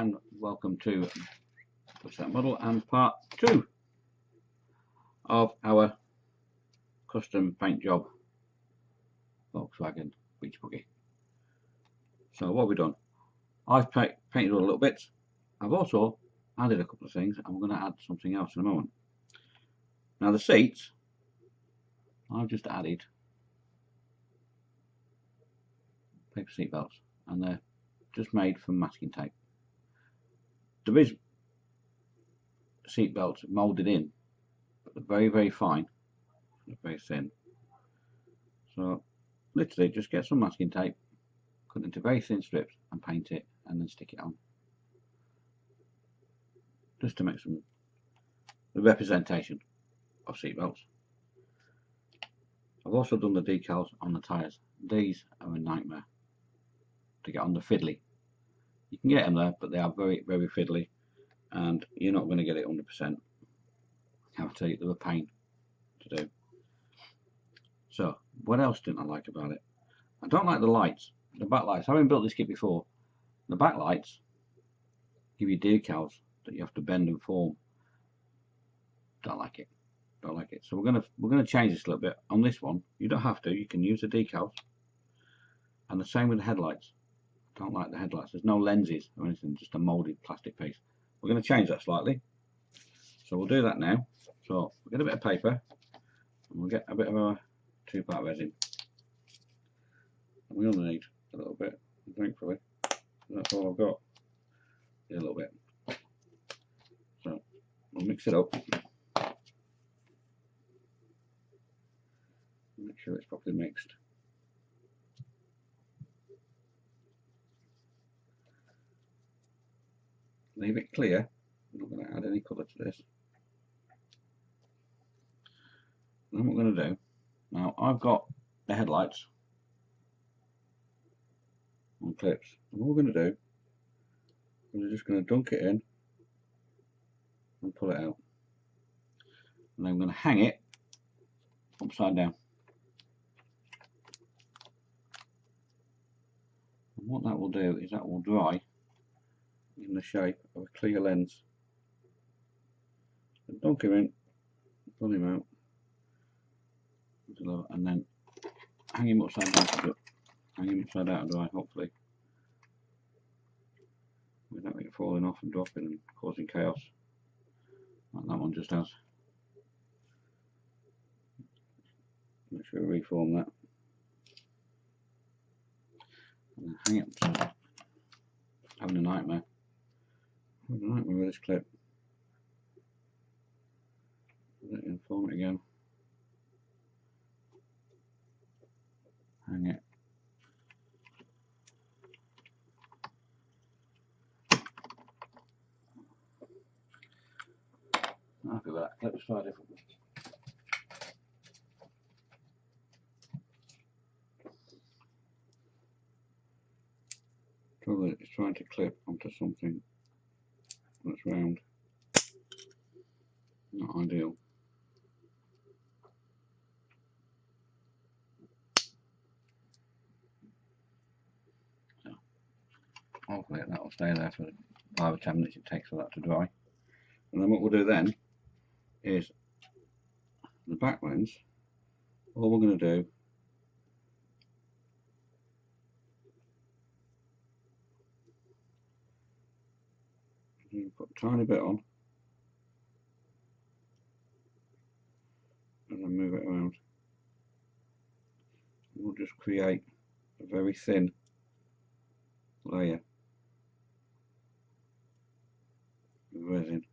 and welcome to the set model and part 2 of our custom paint job Volkswagen Beach Buggy. So what have we done? I've painted all the little bits. I've also added a couple of things, and we're going to add something else in a moment. Now the seats, I've just added paper seat belts, and they're just made from masking tape. There is seat belts moulded in, but they're very, very fine, they're very thin. So literally just get some masking tape, cut it into very thin strips and paint it, and then stick it on, just to make the representation of seat belts. I've also done the decals on the tyres. These are a nightmare to get on the fiddly. You can get them there, but they are very, very fiddly, and you're not going to get it 100%. I'll tell you, they're a pain to do. So, what else didn't I like about it? I don't like the lights, the backlights. Having built this kit before, the backlights give you decals that you have to bend and form. Don't like it. Don't like it. So we're gonna change this a little bit. On this one, you don't have to. You can use the decals, and the same with the headlights. Don't like the headlights. There's no lenses or anything, just a moulded plastic piece. We're going to change that slightly, so we'll do that now. So we'll get a bit of paper, and we'll get a bit of a 2-part resin, and we only need a little bit, thankfully. That's all I've got. A little bit. So we'll mix it up. Make sure it's properly mixed. Leave it clear. I'm not going to add any colour to this. And then what we're going to do, now I've got the headlights on clips, and what we're going to do is we're just going to dunk it in and pull it out, and then I'm going to hang it upside down. And what that will do is that will dry in the shape of a clear lens. So dunk him in, pull him out, and then hang him upside down. Hang him upside down and dry, hopefully, without it falling off and dropping and causing chaos, like that one just has. Make sure we reform that, and then hang it upside. Having a nightmare. With this clip. Let it form it again. Hang it. I'm happy with that. Let's try a different one. Trouble is, it's trying to clip onto something that's round. Not ideal. So hopefully that will stay there for 5 or 10 minutes it takes for that to dry. And then what we'll do then is the back lens, all we're going to do is put a tiny bit on and then move it around. We'll just create a very thin layer of resin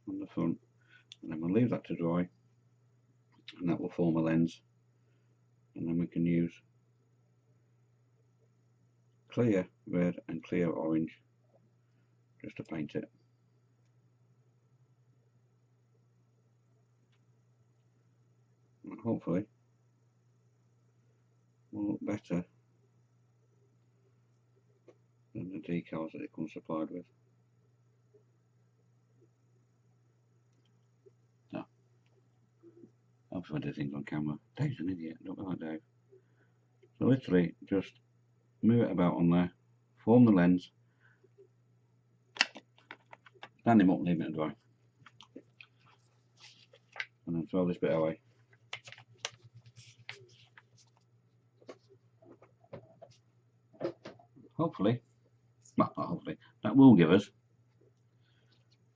on the front, and then we'll leave that to dry, and that will form a lens, and then we can use clear red and clear orange just to paint it. And hopefully will look better than the decals that it comes supplied with. So, hopefully I do things on camera. Dave's an idiot, don't be like Dave. So literally just move it about on there, form the lens, stand him up and leave it to dry, and then throw this bit away. Hopefully, well, not hopefully, that will give us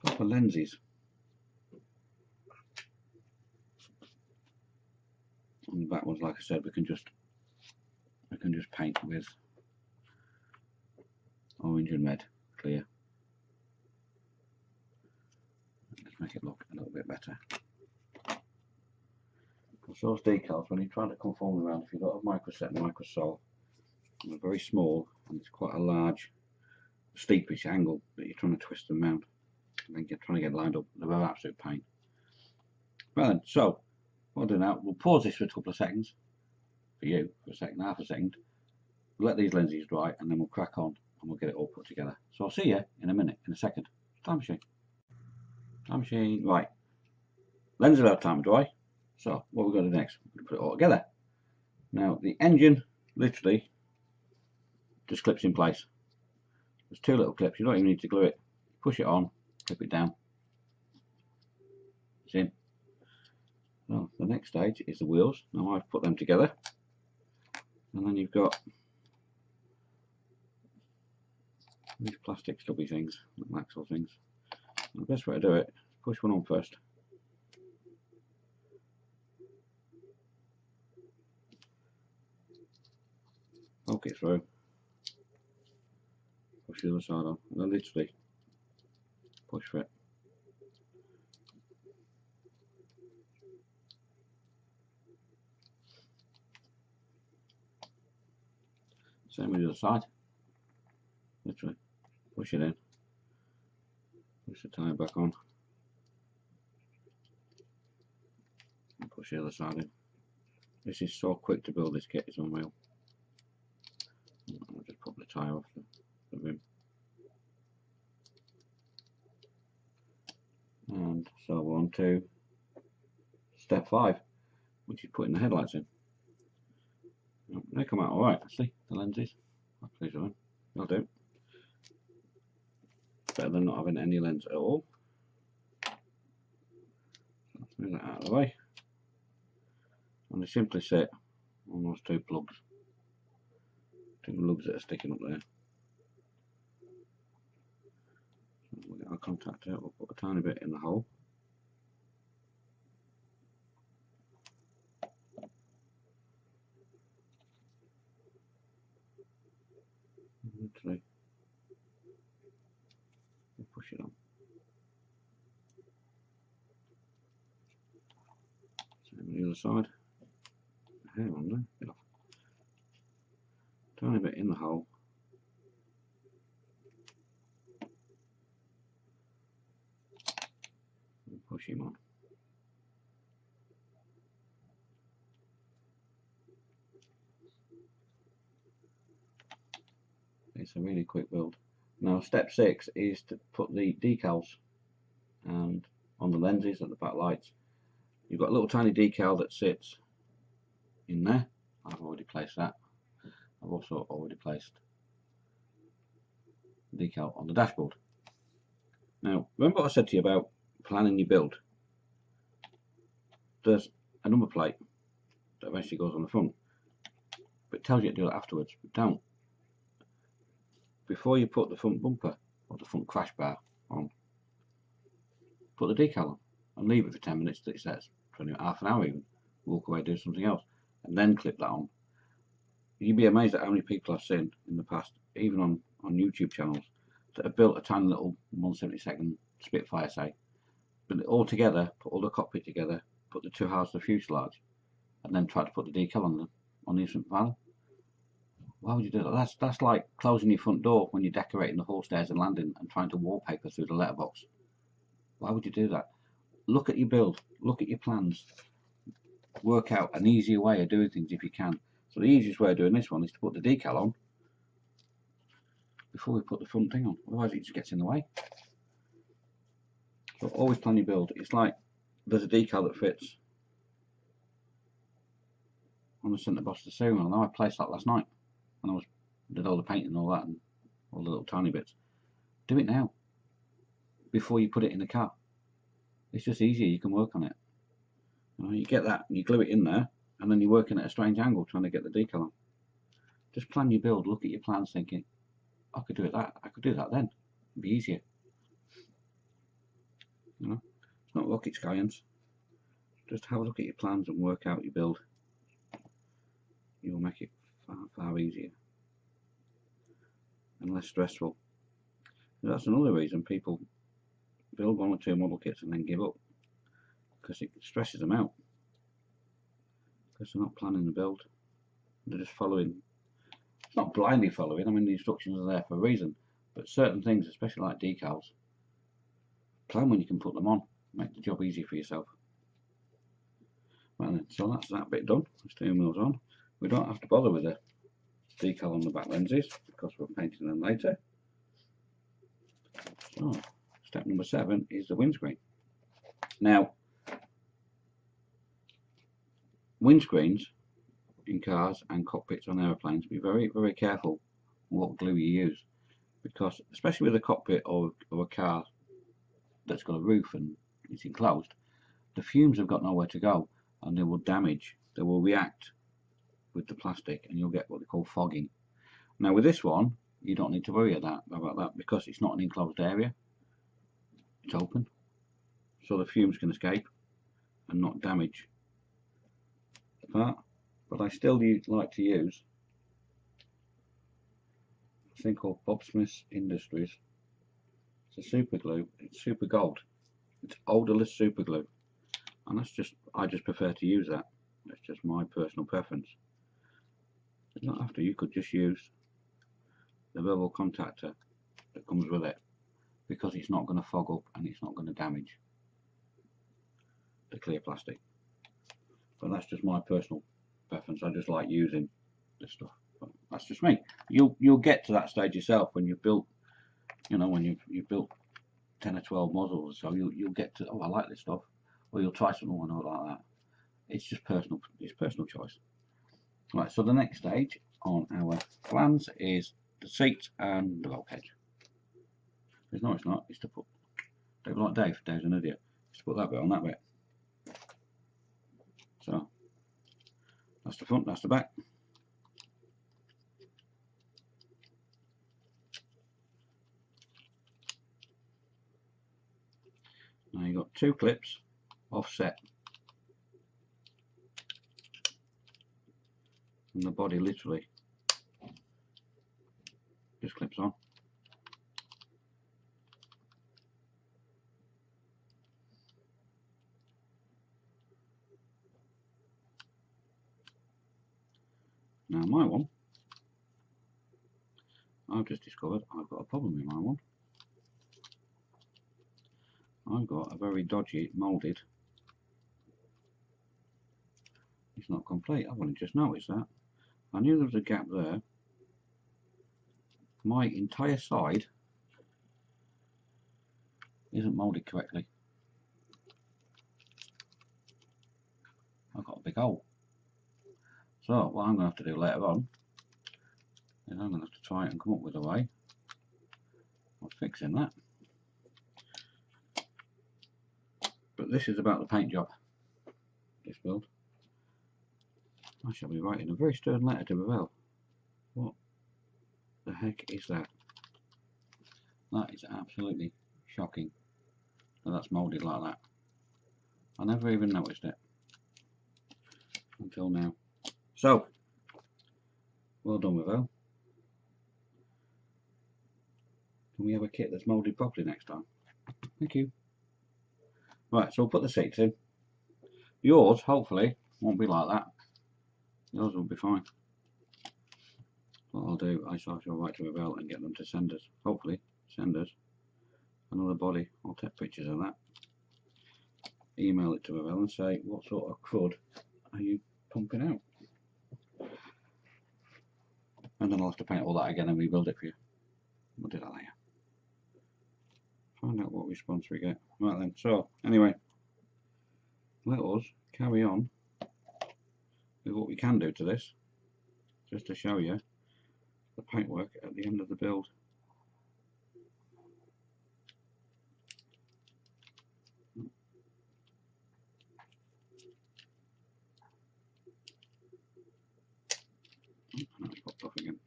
proper lenses. And the back ones, like I said, we can just paint with orange and red clear. Let's make it look a little bit better. Because those decals, when you try to conform them around, if you've got a microset and microsole, they're very small and it's quite a large steepish angle that you're trying to twist them around, and then you're trying to get lined up. They're an absolute pain. Well then, so what I'll do now, we'll pause this for a couple of seconds, for you, for a second, half a second, we'll let these lenses dry, and then we'll crack on and we'll get it all put together. So I'll see you in a minute, in a second. Time machine. Time machine. Right. Lenses have had time to dry. So what we're going to do next, we're going to put it all together. Now the engine literally just clips in place. There's two little clips, you don't even need to glue it. Push it on, clip it down. It's in. Well, the next stage is the wheels. Now I've put them together. And then you've got these plastic stubby things, little axle things. And the best way to do it is push one on first. Poke it through. Push the other side on. And then literally push for it. Same with the other side. Literally push it in. Push the tyre back on. And push the other side in. This is so quick to build, this kit, it's unreal. I'll just pop the tyre off the rim. And so we're on to step 5, which is putting the headlights in. They come out alright, actually, the lenses. I'm pleased with them. They'll do. Better than not having any lens at all. So let's move that out of the way. And they simply sit on those two plugs. Two lugs that are sticking up there. So we'll get our contact out, we'll put a tiny bit in the hole. Literally, we'll push it on. Same on the other side. The hair on there, get off. Tiny bit in the hole. And push him on. It's a really quick build. Now step 6 is to put the decals and on the lenses and the back lights. You've got a little tiny decal that sits in there. I've already placed that. I've also already placed the decal on the dashboard. Now remember what I said to you about planning your build? There's a number plate that eventually goes on the front, but it tells you to do it afterwards. But don't. Before you put the front bumper or the front crash bar on, put the decal on and leave it for 10 minutes till it sets, 20, half an hour even. Walk away, do something else, and then clip that on. You'd be amazed at how many people I've seen in the past, even on YouTube channels, that have built a tiny little 1/72 Spitfire, say, put it all together, put all the cockpit together, put the two halves of the fuselage, and then try to put the decal on the instrument panel. Why would you do that? That's like closing your front door when you're decorating the hall stairs and landing and trying to wallpaper through the letterbox. Why would you do that? Look at your build, look at your plans, work out an easier way of doing things if you can. So the easiest way of doing this one is to put the decal on before we put the front thing on, otherwise it just gets in the way. So always plan your build. It's like there's a decal that fits on the centre boss of the steering wheel. Now I placed that last night when I was did all the painting and all that, and all the little tiny bits. Do it now, before you put it in the car. It's just easier, you can work on it. You get that, and you glue it in there, and then you're working at a strange angle trying to get the decal on. Just plan your build, look at your plans thinking, I could do it that, I could do that then. It'd be easier. It's not rocket science. Just have a look at your plans and work out your build. You'll make it far, far easier and less stressful. And that's another reason people build 1 or 2 model kits and then give up, because it stresses them out, because they're not planning the build. They're just following. It's not blindly following, I mean the instructions are there for a reason, but certain things, especially like decals, plan when you can put them on, make the job easy for yourself. Right then, so that's that bit done. The steering wheel's on. We don't have to bother with the decal on the back lenses because we're painting them later. So step number 7 is the windscreen. Now, windscreens in cars and cockpits on aeroplanes, be very, very careful what glue you use, because especially with a cockpit or a car that's got a roof and it's enclosed, the fumes have got nowhere to go and they will damage, they will react with the plastic and you'll get what they call fogging. Now with this one you don't need to worry about that because it's not an enclosed area, it's open, so the fumes can escape and not damage the part. But I still like to use a thing called Bob Smith's Industries. It's a super glue, it's super gold, it's odorless super glue, and I just prefer to use that. That's just my personal preference. You don't have to, you could just use the Revell contactor that comes with it, because it's not going to fog up and it's not going to damage the clear plastic. But that's just my personal preference. I just like using this stuff. But that's just me. You'll get to that stage yourself when you've built, when you've built 10 or 12 models, so you'll get to, oh, I like this stuff, or you'll try something or not like that. It's just personal. It's personal choice. Right. So the next stage on our plans is the seat and the roll cage. No, it's not. It's to put. Don't be like Dave. Dave's an idiot. It's to put that bit on that bit. So that's the front. That's the back. Now you've got 2 clips offset, and the body literally just clips on. Now my one, I've just discovered I've got a problem with my one. I've got a very dodgy moulded. It's not complete. I've only just noticed that. I knew there was a gap there. My entire side isn't moulded correctly. I've got a big hole. So what I'm going to have to do later on is I'm going to have to try and come up with a way of fixing that. But this is about the paint job, this build. I shall be writing a very stern letter to Revell. What the heck is that? That is absolutely shocking that that's moulded like that. I never even noticed it until now. So, well done, Revell. Can we have a kit that's moulded properly next time? Thank you. Right, so we'll put the seats in. Yours, hopefully, won't be like that. Yours will be fine. What I'll do, I shall write to Revell and get them to send us, hopefully, send us another body. I'll take pictures of that. Email it to Revell and say, what sort of crud are you pumping out? And then I'll have to paint all that again and rebuild it for you. We'll do that later. Find out what response we get. Right then, so anyway, let us carry on with what we can do to this, just to show you the paintwork at the end of the build. Oh, it's popped off again.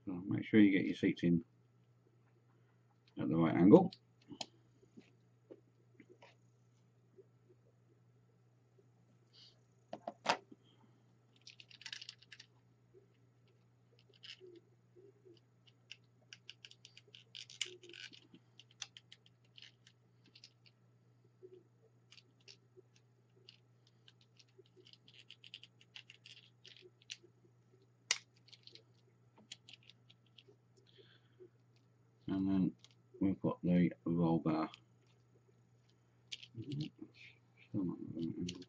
So make sure you get your seats in at the right angle. And then we'll put the roll bar. Still not the right angle.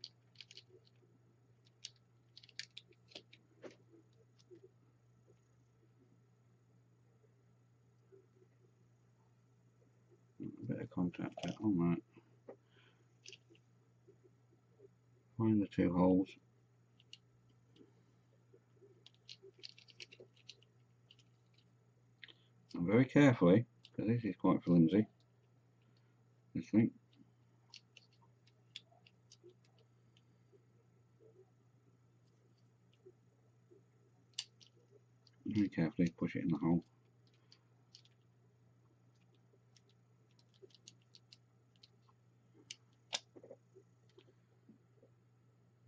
A bit of contact there. Alright. Find the two holes. And very carefully, because this is quite flimsy, this thing. Very carefully push it in the hole.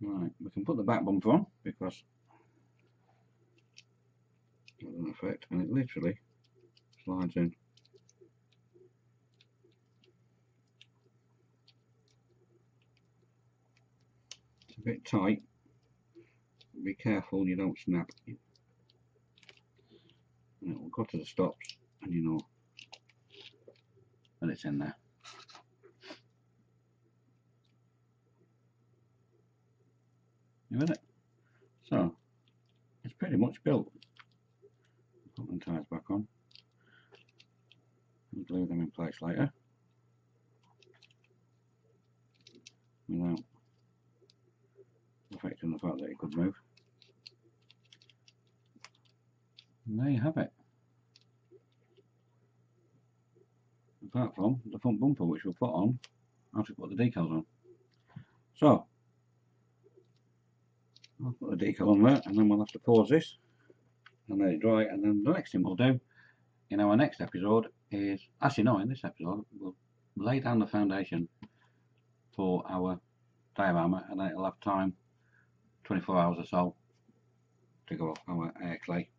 Right, we can put the back bumper on because it doesn't affect, and it literally slides in. It's a bit tight. Be careful you don't snap. And it will go to the stops, and you know that it's in there. You with it? So it's pretty much built. Put the tyres back on and glue them in place later without affecting the fact that it could move. And there you have it. Apart from the front bumper, which we'll put on after we put the decals on. So I'll put the decal on there, and then we'll have to pause this and let it dry, and then the next thing we'll do in our next episode is, actually no, in this episode we'll lay down the foundation for our diorama, and then it'll have time, 24 hours or so, to go off our air clay.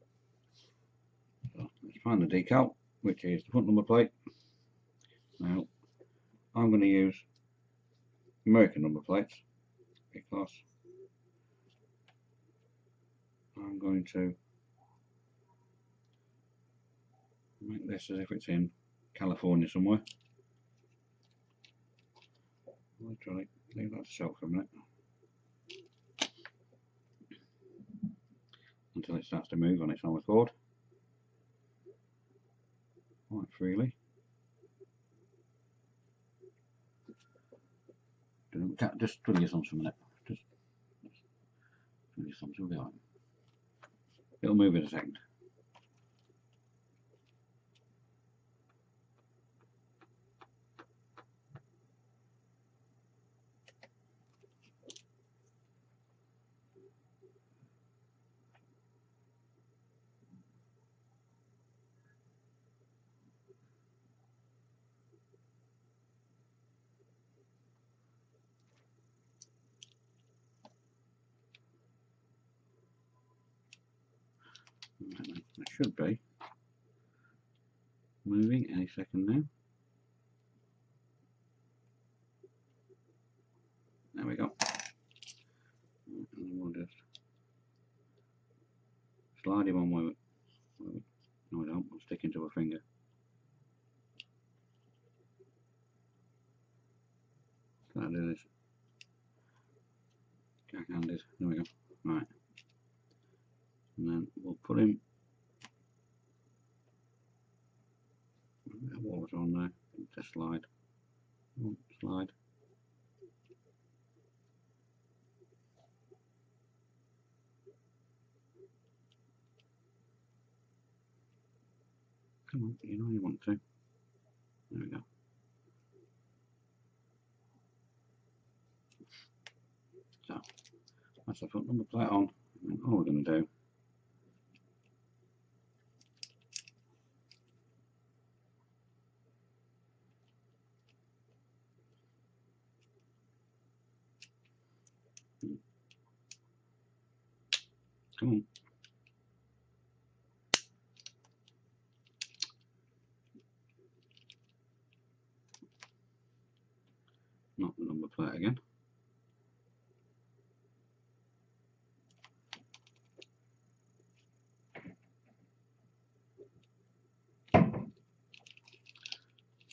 So let's find the decal, which is the front number plate. Now I'm going to use American number plates because I'm going to make this as if it's in California somewhere. I'll try leave that to soak for a minute until it starts to move on its own accord quite freely. Just twiddle your thumbs for a minute. Just twiddle your thumbs, we'll be alright. It'll move in a second. It should be moving any second now. There we go. And then we'll just slide him on with it. No, we don't. We'll stick into a finger. Can't do this. Jack-handed. There we go. Right. And then we'll put him. A bit of water on there. Just slide. Slide. Come on, you know you want to. There we go. So that's the front number plate on, and all we're going to do come on. Not the number plate again.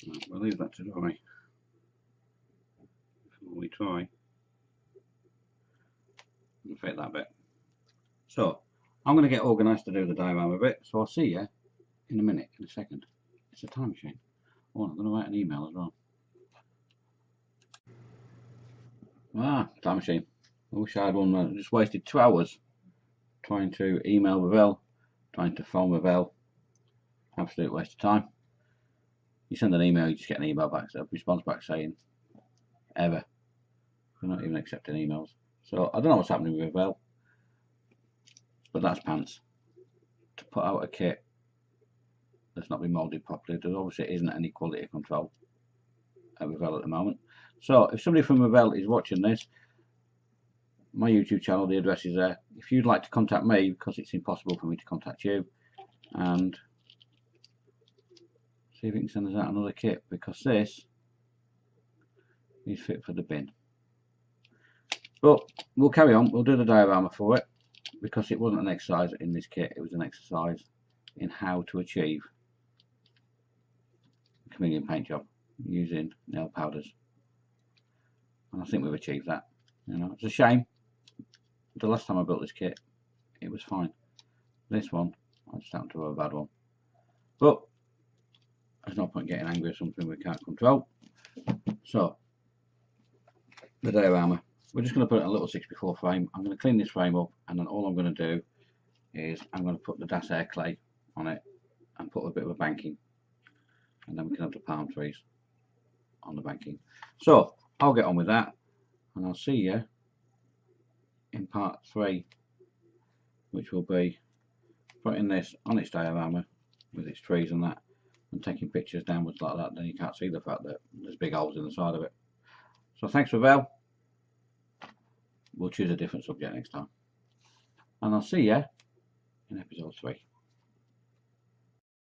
Right, we'll leave that to dry before we try and fit that bit. So I'm going to get organised to do the diorama bit, so I'll see you in a minute, in a second. It's a time machine. Oh, I'm going to write an email as well. Time machine. I wish I had one. I just wasted 2 hours trying to email Revell, trying to phone Revell. Absolute waste of time. You send an email, you just get an email back, a response back saying, error. We're not even accepting emails. So I don't know what's happening with Revell, but that's pants. To put out a kit that's not been moulded properly, there obviously isn't any quality control at Revell at the moment. So if somebody from Revell is watching this, my YouTube channel, the address is there. If you'd like to contact me, because it's impossible for me to contact you, and see if you can send us out another kit, because this is fit for the bin. But we'll carry on. We'll do the diorama for it, because it wasn't an exercise in this kit, it was an exercise in how to achieve a chameleon paint job using nail powders, and I think we've achieved that. You know, it's a shame. The last time I built this kit, it was fine. This one, I just happened to have a bad one. But there's no point getting angry at something we can't control. So the diorama, we're just going to put it in a little 6x4 frame. I'm going to clean this frame up, and then all I'm going to do is I'm going to put the Das Air clay on it and put a bit of a banking, and then we can have the palm trees on the banking. So I'll get on with that, and I'll see you in part 3, which will be putting this on its diorama with its trees and that, and taking pictures downwards like that. Then you can't see the fact that there's big holes in the side of it. So thanks, Revell. We'll choose a different subject next time, and I'll see you in episode 3.